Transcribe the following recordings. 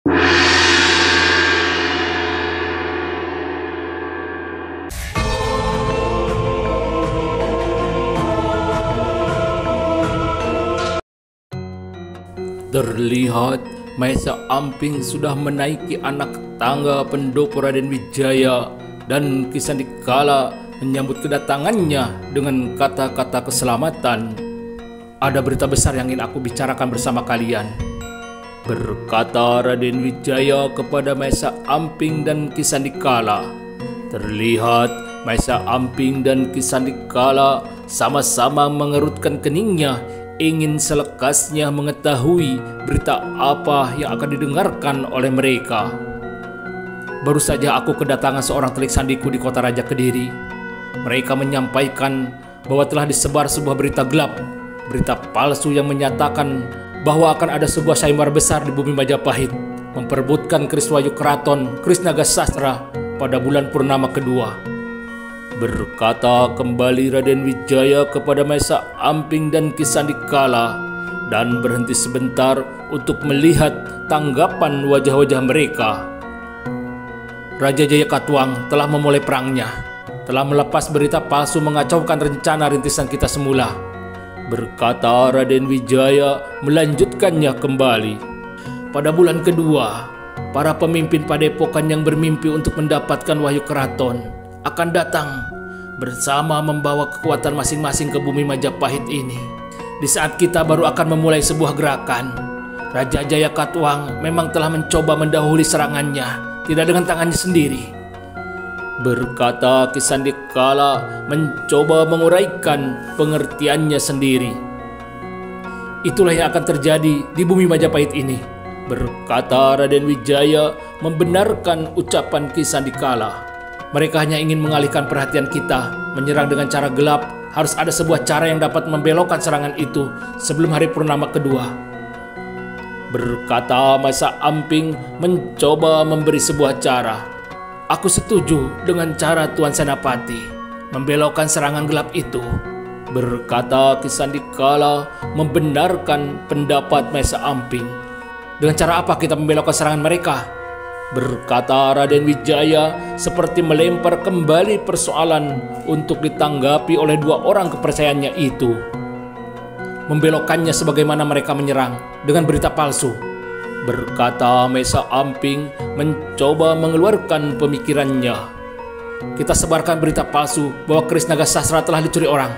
Terlihat Maesa Amping sudah menaiki anak tangga pendopo Raden Wijaya dan Ki Sandikala menyambut kedatangannya dengan kata-kata keselamatan. Ada berita besar yang ingin aku bicarakan bersama kalian, berkata Raden Wijaya kepada Maesa Amping dan Ki Sandikala. Terlihat Maesa Amping dan Ki Sandikala sama-sama mengerutkan keningnya, ingin selekasnya mengetahui berita apa yang akan didengarkan oleh mereka. Baru saja aku kedatangan seorang telik sandiku di kota Raja Kediri. Mereka menyampaikan bahwa telah disebar sebuah berita gelap, berita palsu yang menyatakan bahwa akan ada sebuah sayembara besar di bumi Majapahit, memperebutkan keris Wahyu Keraton, keris Naga Sastra pada bulan purnama kedua. Berkata kembali Raden Wijaya kepada Maesa Amping dan Ki Sandikala, dan berhenti sebentar untuk melihat tanggapan wajah-wajah mereka. Raja Jayakatwang telah memulai perangnya, telah melepas berita palsu mengacaukan rencana rintisan kita semula, berkata Raden Wijaya melanjutkannya kembali. Pada bulan kedua, para pemimpin padepokan yang bermimpi untuk mendapatkan Wahyu Keraton akan datang bersama membawa kekuatan masing-masing ke bumi Majapahit ini. Di saat kita baru akan memulai sebuah gerakan, Raja Jayakatwang memang telah mencoba mendahului serangannya, tidak dengan tangannya sendiri, berkata Ki Sandikala mencoba menguraikan pengertiannya sendiri. Itulah yang akan terjadi di bumi Majapahit ini, berkata Raden Wijaya membenarkan ucapan Ki Sandikala. Mereka hanya ingin mengalihkan perhatian kita, menyerang dengan cara gelap. Harus ada sebuah cara yang dapat membelokkan serangan itu sebelum hari purnama kedua, berkata Maesa Amping mencoba memberi sebuah cara. Aku setuju dengan cara Tuan Senapati membelokkan serangan gelap itu, berkata Ki Sandikala membenarkan pendapat Maesa Amping. Dengan cara apa kita membelokkan serangan mereka? Berkata Raden Wijaya seperti melempar kembali persoalan untuk ditanggapi oleh dua orang kepercayaannya itu. Membelokkannya sebagaimana mereka menyerang dengan berita palsu, berkata Maesa Amping mencoba mengeluarkan pemikirannya. Kita sebarkan berita palsu bahwa keris Naga Sastra telah dicuri orang,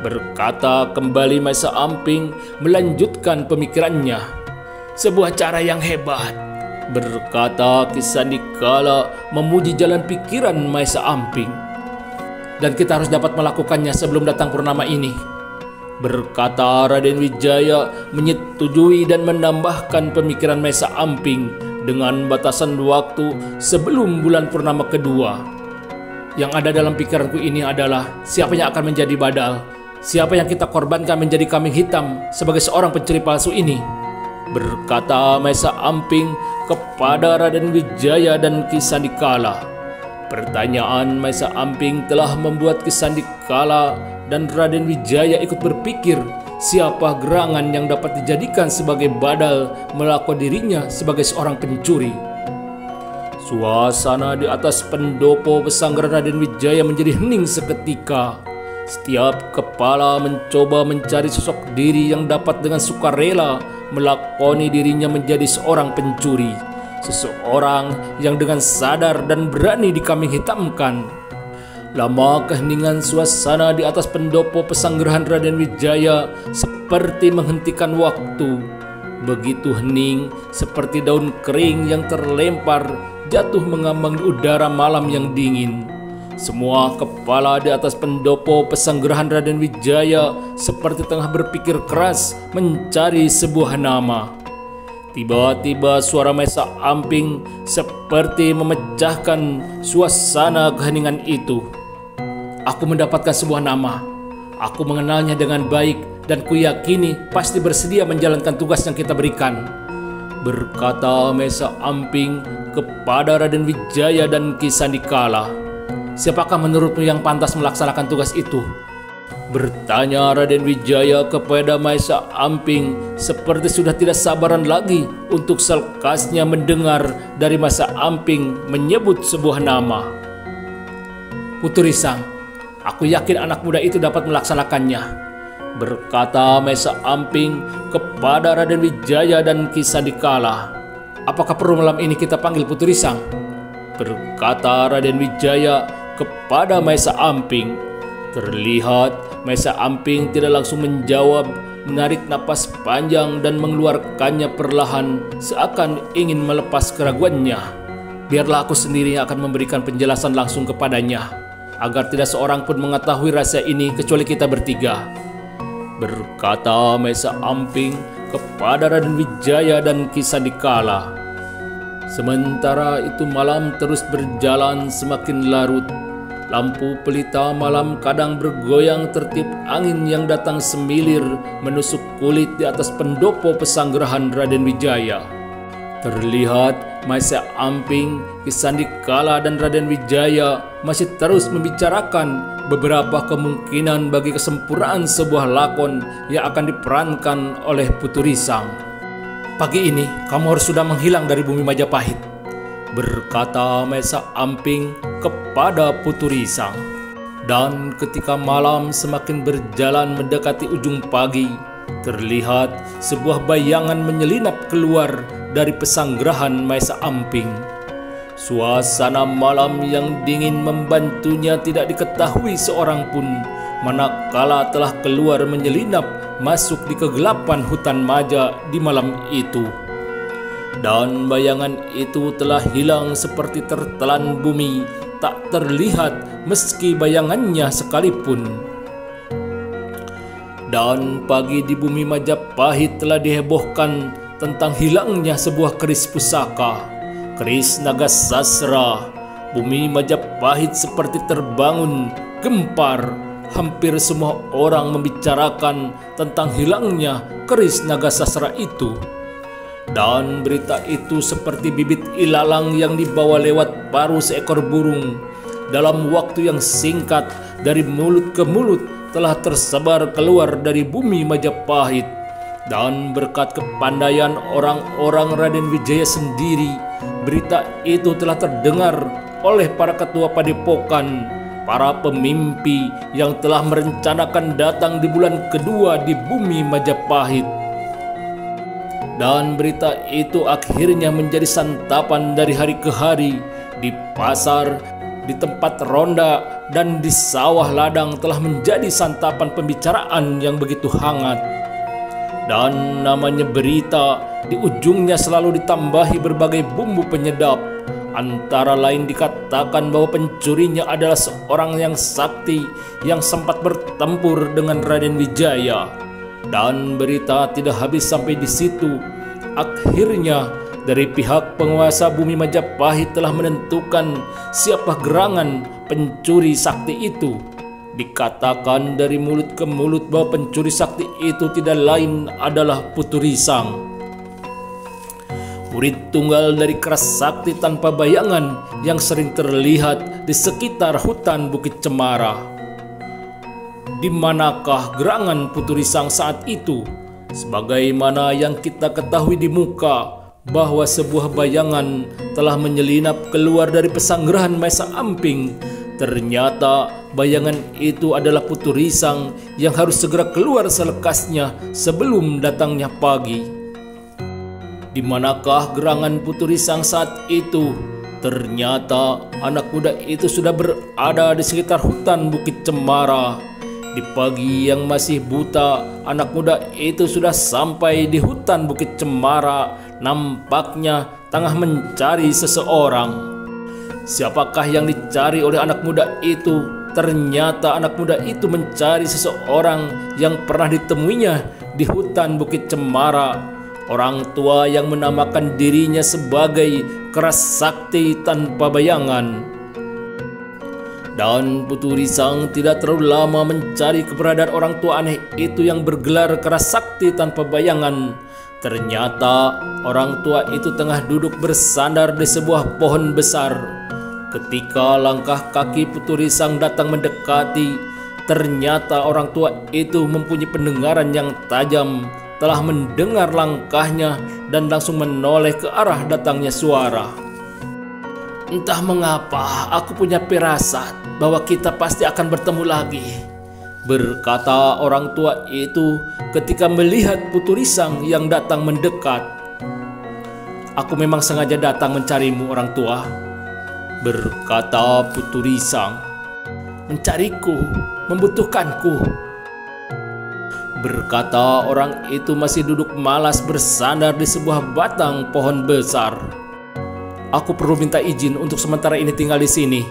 berkata kembali Maesa Amping melanjutkan pemikirannya. Sebuah cara yang hebat, berkata Ki Sandikala memuji jalan pikiran Maesa Amping. Dan kita harus dapat melakukannya sebelum datang purnama ini, berkata Raden Wijaya menyetujui dan menambahkan pemikiran Maesa Amping dengan batasan waktu sebelum bulan purnama kedua. Yang ada dalam pikiranku ini adalah siapa yang akan menjadi badal, siapa yang kita korbankan menjadi kambing hitam sebagai seorang pencuri palsu ini, berkata Maesa Amping kepada Raden Wijaya dan Ki Sandikala. Pertanyaan Maesa Amping telah membuat Ki Sandikala dan Raden Wijaya ikut berpikir siapa gerangan yang dapat dijadikan sebagai badal melakukan dirinya sebagai seorang pencuri. Suasana di atas pendopo pesanggrahan Raden Wijaya menjadi hening seketika. Setiap kepala mencoba mencari sosok diri yang dapat dengan sukarela melakoni dirinya menjadi seorang pencuri, seseorang yang dengan sadar dan berani dikambing hitamkan. Lama keheningan suasana di atas pendopo pesanggrahan Raden Wijaya seperti menghentikan waktu. Begitu hening seperti daun kering yang terlempar jatuh mengambang di udara malam yang dingin. Semua kepala di atas pendopo pesanggrahan Raden Wijaya seperti tengah berpikir keras mencari sebuah nama. Tiba-tiba suara Maesa Amping seperti memecahkan suasana keheningan itu. Aku mendapatkan sebuah nama. Aku mengenalnya dengan baik dan kuyakini pasti bersedia menjalankan tugas yang kita berikan, berkata Maesa Amping kepada Raden Wijaya dan Ki Sandikala. Siapakah menurutmu yang pantas melaksanakan tugas itu? Bertanya Raden Wijaya kepada Maesa Amping seperti sudah tidak sabaran lagi untuk selekasnya mendengar dari Maesa Amping menyebut sebuah nama. Putri Sang, aku yakin anak muda itu dapat melaksanakannya, berkata Maesa Amping kepada Raden Wijaya dan Ki Sandikala. Apakah perlu malam ini kita panggil Putri Sang? Berkata Raden Wijaya kepada Maesa Amping. Terlihat Maesa Amping tidak langsung menjawab, menarik napas panjang dan mengeluarkannya perlahan seakan ingin melepas keraguannya. Biarlah aku sendiri yang akan memberikan penjelasan langsung kepadanya, agar tidak seorang pun mengetahui rahasia ini kecuali kita bertiga, berkata Maesa Amping kepada Raden Wijaya dan Ki Sandikala. Sementara itu malam terus berjalan semakin larut. Lampu pelita malam kadang bergoyang tertib angin yang datang semilir menusuk kulit di atas pendopo pesanggerahan Raden Wijaya. Terlihat Maesa Amping, Ki Sandikala dan Raden Wijaya masih terus membicarakan beberapa kemungkinan bagi kesempurnaan sebuah lakon yang akan diperankan oleh Putri Sang. Pagi ini kamu harus sudah menghilang dari bumi Majapahit, berkata Maesa Amping kepada Putri Sang. Dan ketika malam semakin berjalan mendekati ujung pagi, terlihat sebuah bayangan menyelinap keluar dari pesanggerahan Maesa Amping. Suasana malam yang dingin membantunya tidak diketahui seorang pun, manakala telah keluar menyelinap masuk di kegelapan hutan Maja di malam itu. Dan bayangan itu telah hilang seperti tertelan bumi, tak terlihat meski bayangannya sekalipun. Dan pagi di bumi Majapahit telah dihebohkan tentang hilangnya sebuah keris pusaka, keris naga sasra. Bumi Majapahit seperti terbangun, gempar. Hampir semua orang membicarakan tentang hilangnya keris naga sasra itu. Dan berita itu seperti bibit ilalang yang dibawa lewat paruh seekor burung. Dalam waktu yang singkat, dari mulut ke mulut telah tersebar keluar dari bumi Majapahit. Dan berkat kepandaian orang-orang Raden Wijaya sendiri, berita itu telah terdengar oleh para ketua padepokan, para pemimpi yang telah merencanakan datang di bulan kedua di bumi Majapahit. Dan berita itu akhirnya menjadi santapan dari hari ke hari. Di pasar, di tempat ronda, dan di sawah ladang telah menjadi santapan pembicaraan yang begitu hangat. Dan namanya berita, di ujungnya selalu ditambahi berbagai bumbu penyedap. Antara lain dikatakan bahwa pencurinya adalah seorang yang sakti yang sempat bertempur dengan Raden Wijaya. Dan berita tidak habis sampai di situ. Akhirnya dari pihak penguasa bumi Majapahit telah menentukan siapa gerangan pencuri sakti itu. Dikatakan dari mulut ke mulut bahwa pencuri sakti itu tidak lain adalah Putri Sang, murid tunggal dari keras sakti tanpa bayangan yang sering terlihat di sekitar hutan Bukit Cemara. Di manakah gerangan Putri Sang saat itu? Sebagaimana yang kita ketahui di muka, bahwa sebuah bayangan telah menyelinap keluar dari pesanggerahan Maesa Amping. Ternyata bayangan itu adalah Putri Sang yang harus segera keluar selekasnya sebelum datangnya pagi. Di manakah gerangan Putri Sang saat itu? Ternyata anak muda itu sudah berada di sekitar hutan Bukit Cemara. Di pagi yang masih buta, anak muda itu sudah sampai di hutan Bukit Cemara. Nampaknya tengah mencari seseorang. Siapakah yang dicari oleh anak muda itu? Ternyata anak muda itu mencari seseorang yang pernah ditemuinya di hutan Bukit Cemara. Orang tua yang menamakan dirinya sebagai keras sakti tanpa bayangan. Dan Putri Sang tidak terlalu lama mencari keberadaan orang tua aneh itu yang bergelar keras sakti tanpa bayangan. Ternyata orang tua itu tengah duduk bersandar di sebuah pohon besar. Ketika langkah kaki Putri Sang datang mendekati, Ternyata orang tua itu mempunyai pendengaran yang tajam, telah mendengar langkahnya dan langsung menoleh ke arah datangnya suara. "Entah mengapa aku punya firasat bahwa kita pasti akan bertemu lagi," berkata orang tua itu ketika melihat Putu Risang yang datang mendekat. "Aku memang sengaja datang mencarimu, orang tua," berkata Putu Risang. "Mencariku, membutuhkanku," berkata orang itu masih duduk malas bersandar di sebuah batang pohon besar. "Aku perlu minta izin untuk sementara ini tinggal di sini,"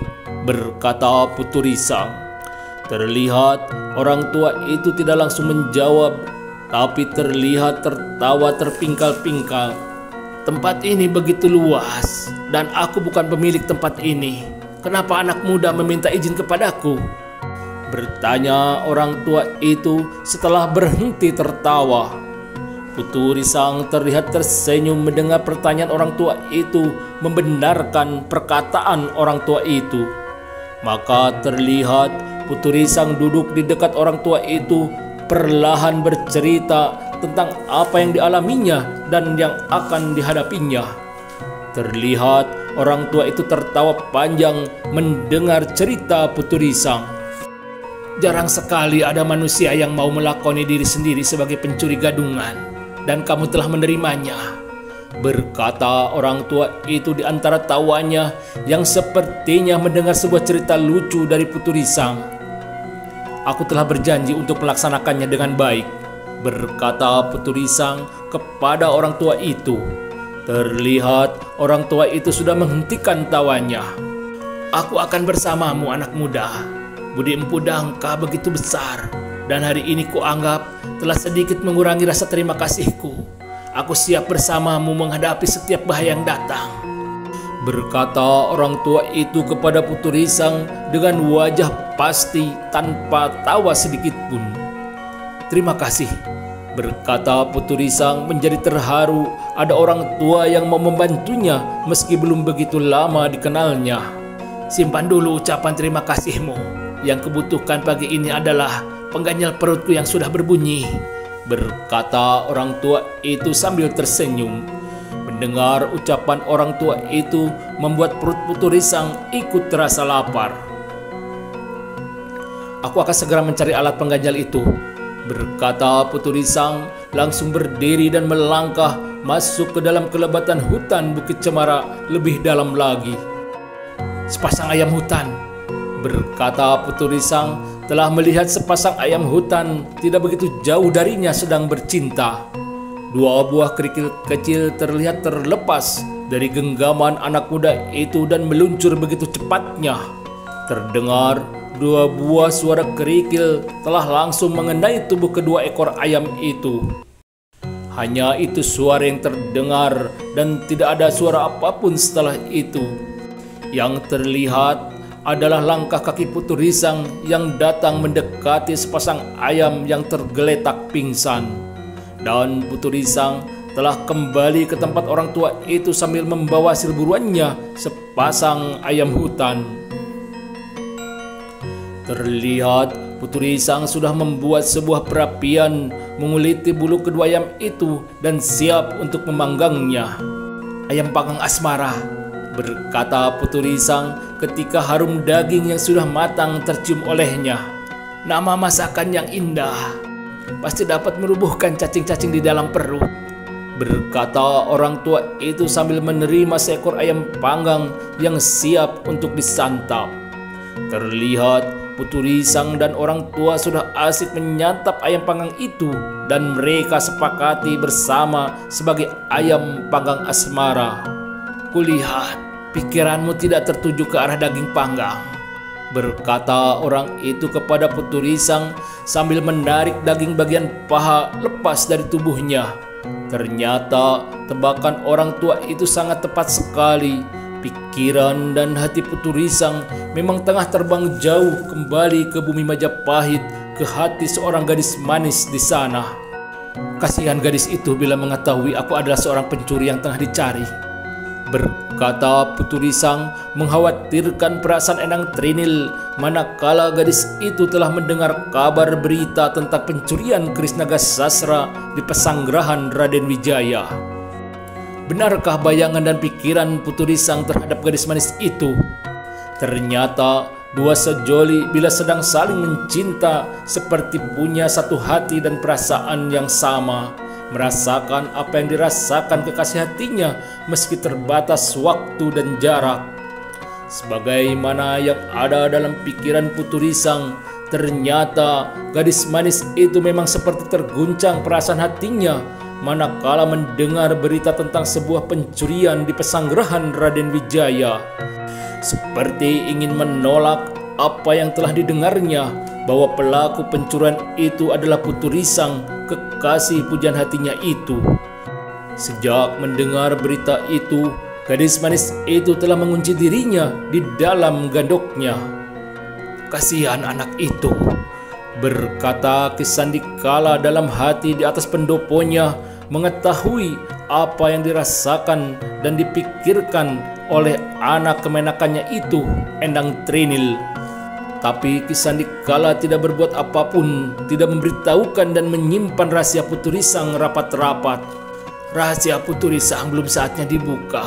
berkata Putu Risang. Terlihat orang tua itu tidak langsung menjawab, tapi terlihat tertawa terpingkal-pingkal. "Tempat ini begitu luas dan aku bukan pemilik tempat ini. Kenapa anak muda meminta izin kepadaku?" bertanya orang tua itu setelah berhenti tertawa. Putu Risang terlihat tersenyum mendengar pertanyaan orang tua itu membenarkan perkataan orang tua itu. Maka terlihat Putu Risang duduk di dekat orang tua itu, perlahan bercerita tentang apa yang dialaminya dan yang akan dihadapinya. Terlihat orang tua itu tertawa panjang mendengar cerita Putu Risang. "Jarang sekali ada manusia yang mau melakoni diri sendiri sebagai pencuri gadungan, dan kamu telah menerimanya," berkata orang tua itu di antara tawanya yang sepertinya mendengar sebuah cerita lucu dari Putu Risang. "Aku telah berjanji untuk melaksanakannya dengan baik," berkata Putu Risang kepada orang tua itu. Terlihat orang tua itu sudah menghentikan tawanya. "Aku akan bersamamu, anak muda. Budi Empu Dangka begitu besar, dan hari ini kuanggap telah sedikit mengurangi rasa terima kasihku. Aku siap bersamamu menghadapi setiap bahaya yang datang," berkata orang tua itu kepada Putu Risang dengan wajah pasti tanpa tawa sedikit pun. "Terima kasih," berkata Putu Risang menjadi terharu ada orang tua yang mau membantunya meski belum begitu lama dikenalnya. "Simpan dulu ucapan terima kasihmu. Yang kubutuhkan pagi ini adalah pengganjal perutku yang sudah berbunyi," berkata orang tua itu sambil tersenyum. Mendengar ucapan orang tua itu membuat perut Putu Risang ikut terasa lapar. "Aku akan segera mencari alat pengganjal itu," berkata Putu Risang, langsung berdiri dan melangkah masuk ke dalam kelebatan hutan Bukit Cemara lebih dalam lagi. "Sepasang ayam hutan," berkata Putu Risang telah melihat sepasang ayam hutan tidak begitu jauh darinya sedang bercinta. Dua buah kerikil kecil terlihat terlepas dari genggaman anak muda itu dan meluncur begitu cepatnya. Terdengar dua buah suara kerikil telah langsung mengenai tubuh kedua ekor ayam itu. Hanya itu suara yang terdengar dan tidak ada suara apapun setelah itu. Yang terlihat adalah langkah kaki Putu Risang yang datang mendekati sepasang ayam yang tergeletak pingsan. Dan Putu Risang telah kembali ke tempat orang tua itu sambil membawa hasil buruannya, sepasang ayam hutan. Terlihat Putu Risang sudah membuat sebuah perapian, menguliti bulu kedua ayam itu dan siap untuk memanggangnya. "Ayam panggang asmara," berkata Putu Risang ketika harum daging yang sudah matang tercium olehnya. "Nama masakan yang indah, pasti dapat merubuhkan cacing-cacing di dalam perut," berkata orang tua itu sambil menerima seekor ayam panggang yang siap untuk disantap. Terlihat Putu Risang dan orang tua sudah asik menyantap ayam panggang itu dan mereka sepakati bersama sebagai ayam panggang asmara. "Kulihat pikiranmu tidak tertuju ke arah daging panggang," berkata orang itu kepada Putu Risang sambil menarik daging bagian paha lepas dari tubuhnya. Ternyata tebakan orang tua itu sangat tepat sekali. Pikiran dan hati Putu Risang memang tengah terbang jauh kembali ke bumi Majapahit, ke hati seorang gadis manis di sana. Kasihan gadis itu bila mengetahui aku adalah seorang pencuri yang tengah dicari. berkata Putu Risang mengkhawatirkan perasaan Endang Trinil manakala gadis itu telah mendengar kabar berita tentang pencurian keris naga sasra di pesanggerahan Raden Wijaya. Benarkah bayangan dan pikiran Putu Risang terhadap gadis manis itu? Ternyata dua sejoli bila sedang saling mencinta seperti punya satu hati dan perasaan yang sama, merasakan apa yang dirasakan kekasih hatinya meski terbatas waktu dan jarak. Sebagaimana yang ada dalam pikiran Putu Risang, ternyata gadis manis itu memang seperti terguncang perasaan hatinya manakala mendengar berita tentang sebuah pencurian di pesanggerahan Raden Wijaya. Seperti ingin menolak apa yang telah didengarnya bahwa pelaku pencurian itu adalah Putu Risang, kekasih pujian hatinya itu. Sejak mendengar berita itu, gadis manis itu telah mengunci dirinya di dalam gandoknya. Kasihan anak itu, berkata Ki Sandikala dalam hati di atas pendoponya, mengetahui apa yang dirasakan dan dipikirkan oleh anak kemenakannya itu, Endang Trinil. Tapi Ki Sandikala tidak berbuat apapun, tidak memberitahukan dan menyimpan rahasia Putu Risang rapat-rapat. Rahasia Putu Risang belum saatnya dibuka.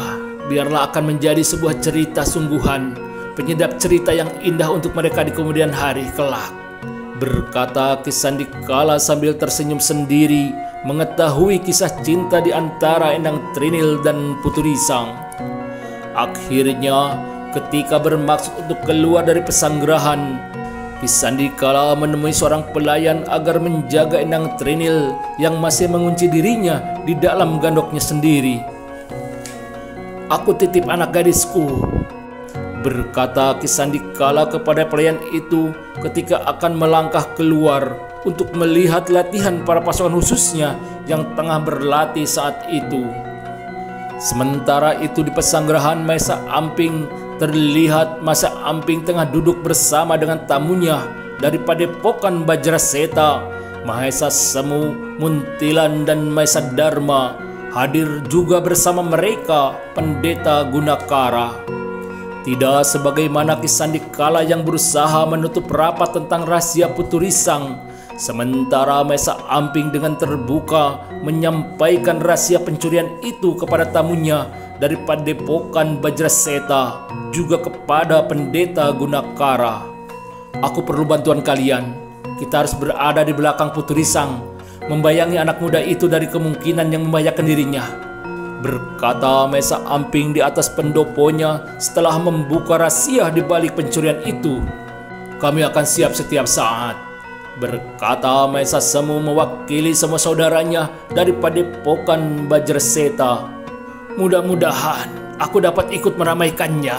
Biarlah akan menjadi sebuah cerita sungguhan, penyedap cerita yang indah untuk mereka di kemudian hari kelak, berkata Ki Sandikala sambil tersenyum sendiri, mengetahui kisah cinta di antara Endang Trinil dan Putu Risang. Akhirnya, ketika bermaksud untuk keluar dari pesanggerahan, Ki Sandikala menemui seorang pelayan agar menjaga Endang Trinil yang masih mengunci dirinya di dalam gandoknya sendiri. "Aku titip anak gadisku," berkata Ki Sandikala kepada pelayan itu ketika akan melangkah keluar untuk melihat latihan para pasukan khususnya yang tengah berlatih saat itu. Sementara itu di pesanggerahan Maesa Amping, terlihat Maesa Amping tengah duduk bersama dengan tamunya dari Padepokan Bajraseta, Mahesa Semu, Muntilan dan Maesa Dharma. Hadir juga bersama mereka Pendeta Gunakara. Tidak sebagaimana Ki Sandikala yang berusaha menutup rapat tentang rahasia Putu Risang, sementara Maesa Amping dengan terbuka menyampaikan rahasia pencurian itu kepada tamunya dari Padepokan Bajraseta, juga kepada Pendeta Gunakara. "Aku perlu bantuan kalian. Kita harus berada di belakang Putu Risang, membayangi anak muda itu dari kemungkinan yang membahayakan dirinya," berkata Maesa Amping di atas pendoponya setelah membuka rahasia di balik pencurian itu. "Kami akan siap setiap saat," berkata Maesa Semu mewakili semua saudaranya dari Padepokan Bajraseta. "Mudah-mudahan aku dapat ikut meramaikannya,"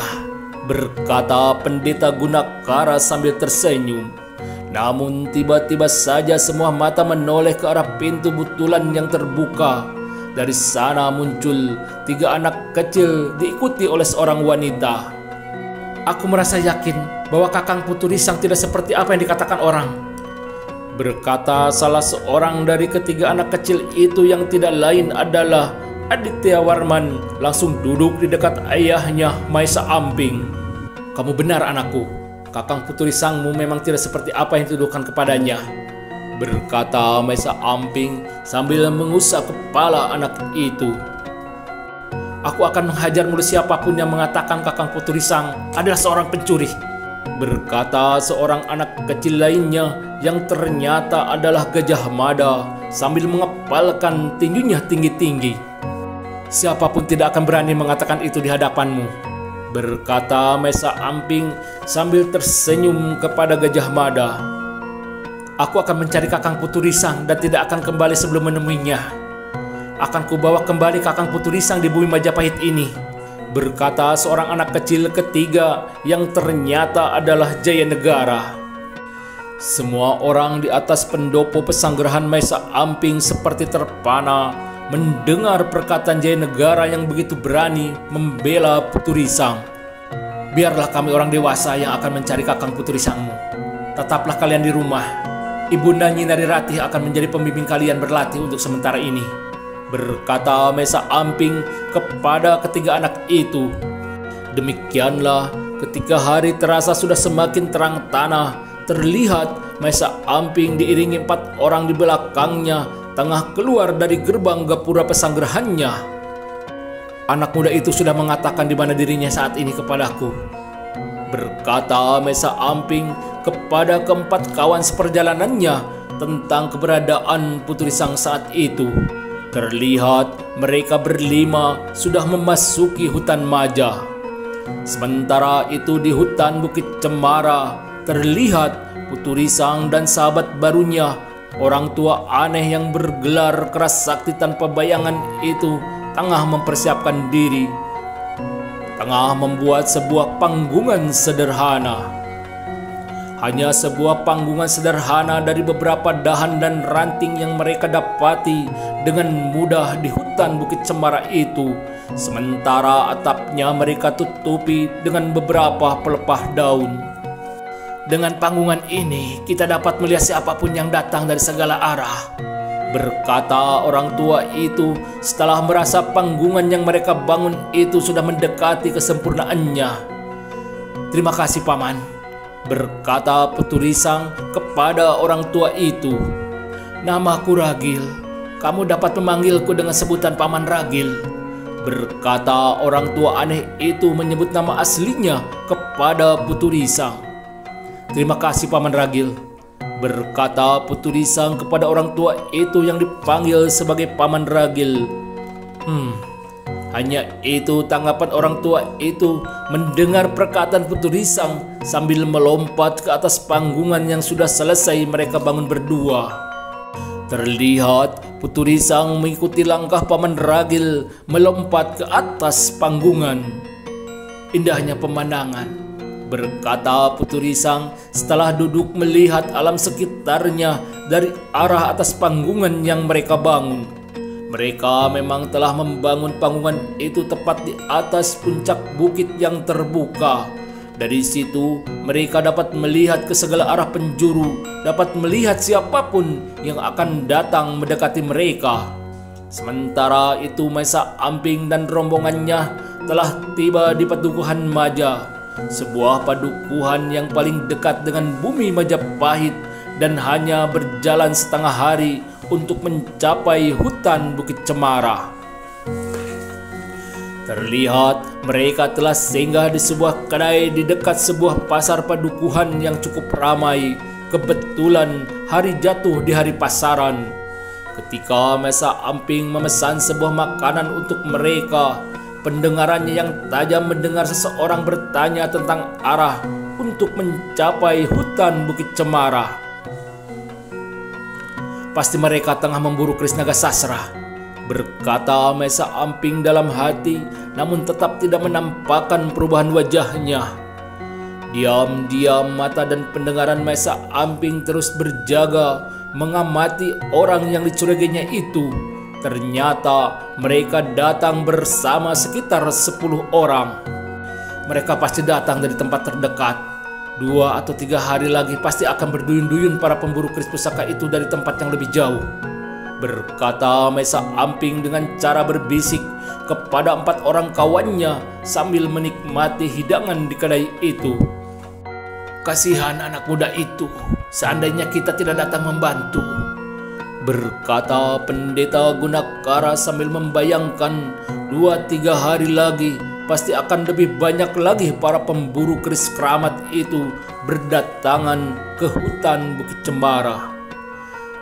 berkata Pendeta Gunakara sambil tersenyum. Namun tiba-tiba saja semua mata menoleh ke arah pintu butulan yang terbuka. Dari sana muncul 3 anak kecil diikuti oleh seorang wanita. "Aku merasa yakin bahwa Kakang Putu Risang tidak seperti apa yang dikatakan orang," berkata salah seorang dari ketiga anak kecil itu yang tidak lain adalah Aditya Warman, langsung duduk di dekat ayahnya Maesa Amping. "Kamu benar anakku, Kakang Putu Risangmu memang tidak seperti apa yang dituduhkan kepadanya," berkata Maesa Amping sambil mengusap kepala anak itu. "Aku akan menghajar mulut siapapun yang mengatakan Kakang Putu Risang adalah seorang pencuri," berkata seorang anak kecil lainnya yang ternyata adalah Gajah Mada sambil mengepalkan tinjunya tinggi-tinggi. "Siapapun tidak akan berani mengatakan itu di hadapanmu," berkata Maesa Amping sambil tersenyum kepada Gajah Mada. "Aku akan mencari Kakang Putu Risang dan tidak akan kembali sebelum menemuinya. Akan kubawa kembali Kakang Putu Risang di bumi Majapahit ini," berkata seorang anak kecil ketiga yang ternyata adalah Jayanegara. Semua orang di atas pendopo pesanggerahan Maesa Amping seperti terpana mendengar perkataan Jayanegara yang begitu berani membela Putu Risang. "Biarlah kami orang dewasa yang akan mencari Kakang Putu Risangmu. Tetaplah kalian di rumah. Ibunda Nyi Nari Ratih akan menjadi pembimbing kalian berlatih untuk sementara ini," berkata Maesa Amping kepada ketiga anak itu. Demikianlah ketika hari terasa sudah semakin terang tanah, terlihat Maesa Amping diiringi 4 orang di belakangnya tengah keluar dari gerbang gapura pesanggerahannya. Anak muda itu sudah mengatakan di mana dirinya saat ini kepadaku, berkata Maesa Amping kepada keempat kawan seperjalanannya tentang keberadaan Putri Sang saat itu. Terlihat mereka berlima sudah memasuki hutan Maja. Sementara itu di hutan Bukit Cemara terlihat Putri Sang dan sahabat barunya, orang tua aneh yang bergelar keras sakti tanpa bayangan itu, tengah mempersiapkan diri, tengah membuat sebuah panggungan sederhana. Hanya sebuah panggungan sederhana dari beberapa dahan dan ranting yang mereka dapati dengan mudah di hutan Bukit Cemara itu. Sementara atapnya mereka tutupi dengan beberapa pelepah daun. Dengan panggungan ini kita dapat melihat siapapun yang datang dari segala arah, berkata orang tua itu setelah merasa panggungan yang mereka bangun itu sudah mendekati kesempurnaannya. Terima kasih Paman, berkata Putri Sang kepada orang tua itu. Namaku Ragil, kamu dapat memanggilku dengan sebutan Paman Ragil, berkata orang tua aneh itu menyebut nama aslinya kepada Putri Sang. Terima kasih Paman Ragil, berkata Putri Sang kepada orang tua itu yang dipanggil sebagai Paman Ragil. Hanya itu tanggapan orang tua itu mendengar perkataan Putri Sang sambil melompat ke atas panggungan yang sudah selesai mereka bangun berdua. Terlihat Putri Sang mengikuti langkah Paman Ragil melompat ke atas panggungan. Indahnya pemandangan, berkata Putri Sang setelah duduk melihat alam sekitarnya dari arah atas panggungan yang mereka bangun. Mereka memang telah membangun panggungan itu tepat di atas puncak bukit yang terbuka. Dari situ mereka dapat melihat ke segala arah penjuru, dapat melihat siapapun yang akan datang mendekati mereka. Sementara itu Maesa Amping dan rombongannya telah tiba di Padukuhan Maja, sebuah padukuhan yang paling dekat dengan bumi Majapahit, dan hanya berjalan setengah hari untuk mencapai hutan Bukit Cemara. Terlihat mereka telah singgah di sebuah kedai di dekat sebuah pasar padukuhan yang cukup ramai. Kebetulan hari jatuh di hari pasaran. Ketika Maesa Amping memesan sebuah makanan untuk mereka, pendengarannya yang tajam mendengar seseorang bertanya tentang arah untuk mencapai hutan Bukit Cemara. Pasti mereka tengah memburu keris naga sasra, berkata Maesa Amping dalam hati, namun tetap tidak menampakkan perubahan wajahnya. Diam-diam mata dan pendengaran Maesa Amping terus berjaga mengamati orang yang dicurigainya itu. Ternyata mereka datang bersama sekitar 10 orang. Mereka pasti datang dari tempat terdekat. 2 atau 3 hari lagi pasti akan berduyun-duyun para pemburu keris pusaka itu dari tempat yang lebih jauh, berkata Maesa Amping dengan cara berbisik kepada 4 orang kawannya sambil menikmati hidangan di kedai itu. Kasihan anak muda itu, seandainya kita tidak datang membantu, berkata Pendeta Gunakara sambil membayangkan 2-3 hari lagi pasti akan lebih banyak lagi para pemburu keris keramat itu berdatangan ke hutan Bukit Cemara.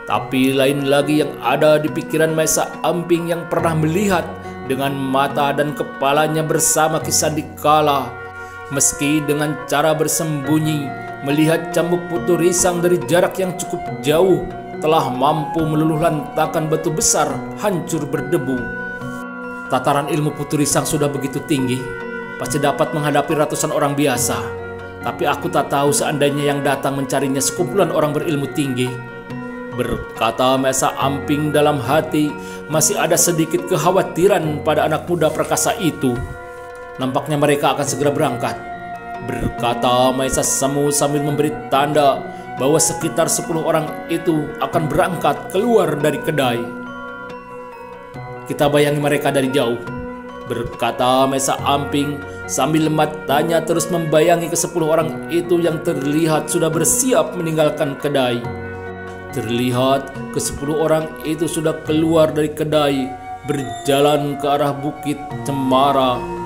Tapi lain lagi yang ada di pikiran Maesa Amping yang pernah melihat dengan mata dan kepalanya bersama Ki Sandikala, meski dengan cara bersembunyi melihat cambuk Putri Sang dari jarak yang cukup jauh telah mampu meluluh lantakan batu besar hancur berdebu. Tataran ilmu Putri Sang sudah begitu tinggi, pasti dapat menghadapi ratusan orang biasa. Tapi aku tak tahu seandainya yang datang mencarinya sekumpulan orang berilmu tinggi, berkata Maesa Amping dalam hati. Masih ada sedikit kekhawatiran pada anak muda perkasa itu. Nampaknya mereka akan segera berangkat, berkata Maesa Semu sambil memberi tanda bahwa sekitar 10 orang itu akan berangkat keluar dari kedai. kita bayangi mereka dari jauh," berkata Mesa Amping sambil matanya terus membayangi ke-10 orang itu yang terlihat sudah bersiap meninggalkan kedai. Terlihat ke-10 orang itu sudah keluar dari kedai, berjalan ke arah Bukit Cemara.